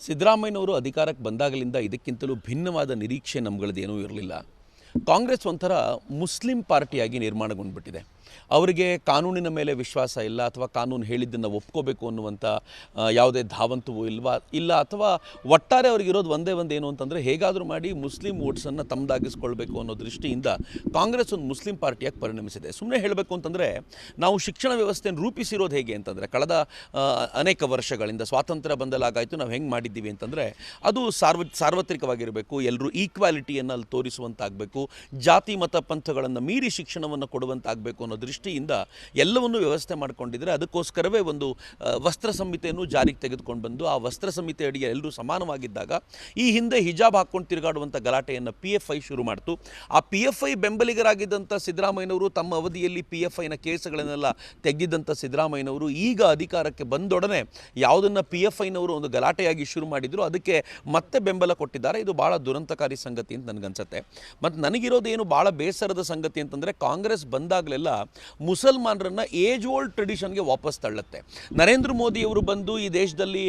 ಸಿದ್ದರಾಮಯ್ಯನವರು ಅಧಿಕಾರಕ್ಕೆ ಬಂದಾಗಲಿಂದ ಇದಕ್ಕಿಂತಲೂ ಭಿನ್ನವಾದ ನಿರೀಕ್ಷೆ ನಮ್ಗಳದ್ದೇನೂ ಇರಲಿಲ್ಲ. ಕಾಂಗ್ರೆಸ್ ಒಂಥರ ಮುಸ್ಲಿಂ ಪಾರ್ಟಿಯಾಗಿ ನಿರ್ಮಾಣಗೊಂಡ್ಬಿಟ್ಟಿದೆ. ಅವರಿಗೆ ಕಾನೂನಿನ ಮೇಲೆ ವಿಶ್ವಾಸ ಇಲ್ಲ, ಅಥವಾ ಕಾನೂನು ಹೇಳಿದ್ದನ್ನು ಒಪ್ಕೋಬೇಕು ಅನ್ನುವಂಥ ಯಾವುದೇ ಧಾವಂತವೂ ಇಲ್ಲ, ಅಥವಾ ಒಟ್ಟಾರೆ ಅವ್ರಿಗಿರೋದು ಒಂದೇ ಏನು ಅಂತಂದರೆ ಹೇಗಾದರೂ ಮಾಡಿ ಮುಸ್ಲಿಂ ವೋಟ್ಸನ್ನು ತಮ್ಮದಾಗಿಸ್ಕೊಳ್ಬೇಕು ಅನ್ನೋ ದೃಷ್ಟಿಯಿಂದ ಕಾಂಗ್ರೆಸ್ ಒಂದು ಮುಸ್ಲಿಂ ಪಾರ್ಟಿಯಾಗಿ ಪರಿಣಮಿಸಿದೆ. ಸುಮ್ಮನೆ ಹೇಳಬೇಕು ಅಂತಂದರೆ ನಾವು ಶಿಕ್ಷಣ ವ್ಯವಸ್ಥೆಯನ್ನು ರೂಪಿಸಿರೋದು ಹೇಗೆ ಅಂತಂದರೆ ಕಳೆದ ಅನೇಕ ವರ್ಷಗಳಿಂದ ಸ್ವಾತಂತ್ರ್ಯ ಬಂದಲಾಗಾಯಿತು ನಾವು ಹೆಂಗೆ ಮಾಡಿದ್ದೀವಿ ಅಂತಂದರೆ ಅದು ಸಾರ್ವತ್ರಿಕವಾಗಿರಬೇಕು, ಎಲ್ಲರೂ ಈಕ್ವಾಲಿಟಿಯನ್ನು ಅಲ್ಲಿ ತೋರಿಸುವಂತಾಗಬೇಕು, ಜಾತಿ ಮತ ಪಂಥಗಳನ್ನು ಮೀರಿ ಶಿಕ್ಷಣವನ್ನು ಕೊಡುವಂತಾಗಬೇಕು ಅನ್ನೋ ದೃಷ್ಟಿಯಿಂದ ಎಲ್ಲವನ್ನೂ ವ್ಯವಸ್ಥೆ ಮಾಡಿಕೊಂಡಿದ್ರೆ ಅದಕ್ಕೋಸ್ಕರವೇ ಒಂದು ವಸ್ತ್ರ ಸಂಹಿತೆಯನ್ನು ಜಾರಿಗೆ ತೆಗೆದುಕೊಂಡು ಬಂದು ಆ ವಸ್ತ್ರ ಸಂಹಿತೆ ಅಡಿಗೆ ಎಲ್ಲರೂ ಸಮಾನವಾಗಿದ್ದಾಗ ಈ ಹಿಂದೆ ಹಿಜಾಬ್ ಹಾಕ್ಕೊಂಡು ತಿರುಗಾಡುವಂಥ ಗಲಾಟೆಯನ್ನು PFI ಶುರು ಮಾಡ್ತು. ಆ PFI ಬೆಂಬಲಿಗರಾಗಿದ್ದಂಥ ಸಿದ್ದರಾಮಯ್ಯನವರು ತಮ್ಮ ಅವಧಿಯಲ್ಲಿ PFIನ ಕೇಸುಗಳನ್ನೆಲ್ಲ ತೆಗೆದಿದ್ದಂಥ ಸಿದ್ದರಾಮಯ್ಯನವರು ಈಗ ಅಧಿಕಾರಕ್ಕೆ ಬಂದೊಡನೆ ಯಾವುದನ್ನು PFIನವರು ಒಂದು ಗಲಾಟೆಯಾಗಿ ಶುರು ಮಾಡಿದ್ರು ಅದಕ್ಕೆ ಮತ್ತೆ ಬೆಂಬಲ ಕೊಟ್ಟಿದ್ದಾರೆ. ಇದು ಭಾಳ ದುರಂತಕಾರಿ ಸಂಗತಿ ಅಂತ ನನಗನ್ಸುತ್ತೆ. ಮತ್ತು ನನಗಿರೋದೇನು ಭಾಳ ಬೇಸರದ ಸಂಗತಿ ಅಂತಂದರೆ ಕಾಂಗ್ರೆಸ್ ಬಂದಾಗಲೆಲ್ಲ ಮುಸಲ್ಮಾನರನ್ನು ಏಜ್ ಓಲ್ಡ್ ಟ್ರೆಡಿಷನ್ಗೆ ವಾಪಸ್ ತಳ್ಳುತ್ತೆ. ನರೇಂದ್ರ ಮೋದಿಯವರು ಬಂದು ಈ ದೇಶದಲ್ಲಿ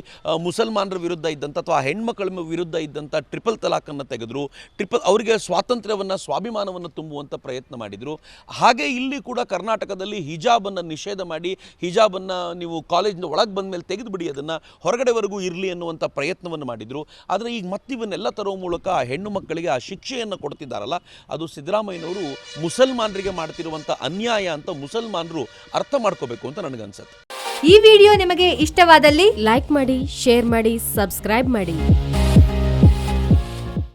ಮುಸಲ್ಮಾನರ ವಿರುದ್ಧ ಇದ್ದಂಥ ಅಥವಾ ಹೆಣ್ಮಕ್ಳ ವಿರುದ್ಧ ಇದ್ದಂಥ ಟ್ರಿಪಲ್ ತಲಾಖನ್ನು ತೆಗೆದ್ರು, ಅವರಿಗೆ ಸ್ವಾತಂತ್ರ್ಯವನ್ನು ಸ್ವಾಭಿಮಾನವನ್ನು ತುಂಬುವಂಥ ಪ್ರಯತ್ನ ಮಾಡಿದರು. ಹಾಗೆ ಇಲ್ಲಿ ಕೂಡ ಕರ್ನಾಟಕದಲ್ಲಿ ಹಿಜಾಬನ್ನು ನಿಷೇಧ ಮಾಡಿ ಹಿಜಾಬನ್ನು ನೀವು ಕಾಲೇಜಿನ ಒಳಗೆ ಬಂದ ಮೇಲೆ ತೆಗೆದುಬಿಡಿ, ಅದನ್ನು ಹೊರಗಡೆವರೆಗೂ ಇರಲಿ ಅನ್ನುವಂಥ ಪ್ರಯತ್ನವನ್ನು ಮಾಡಿದರು. ಆದರೆ ಈಗ ಮತ್ತಿವನ್ನೆಲ್ಲ ತರೋ ಮೂಲಕ ಆ ಹೆಣ್ಣು ಮಕ್ಕಳಿಗೆ ಆ ಶಿಕ್ಷೆಯನ್ನು ಕೊಡ್ತಿದ್ದಾರಲ್ಲ, ಅದು ಸಿದ್ದರಾಮಯ್ಯನವರು ಮುಸಲ್ಮಾನರಿಗೆ ಮಾಡ್ತಿರುವಂಥ ಅನ್ಯಾಯ ಅಂತ ಮುಸಲ್ಮಾನರು ಅರ್ಥ ಮಾಡ್ಕೋಬೇಕು ಅಂತ ನನಗನ್ಸುತ್ತೆ. ಈ ವಿಡಿಯೋ ನಿಮಗೆ ಇಷ್ಟವಾದಲ್ಲಿ ಲೈಕ್ ಮಾಡಿ, ಶೇರ್ ಮಾಡಿ, ಸಬ್ಸ್ಕ್ರೈಬ್ ಮಾಡಿ.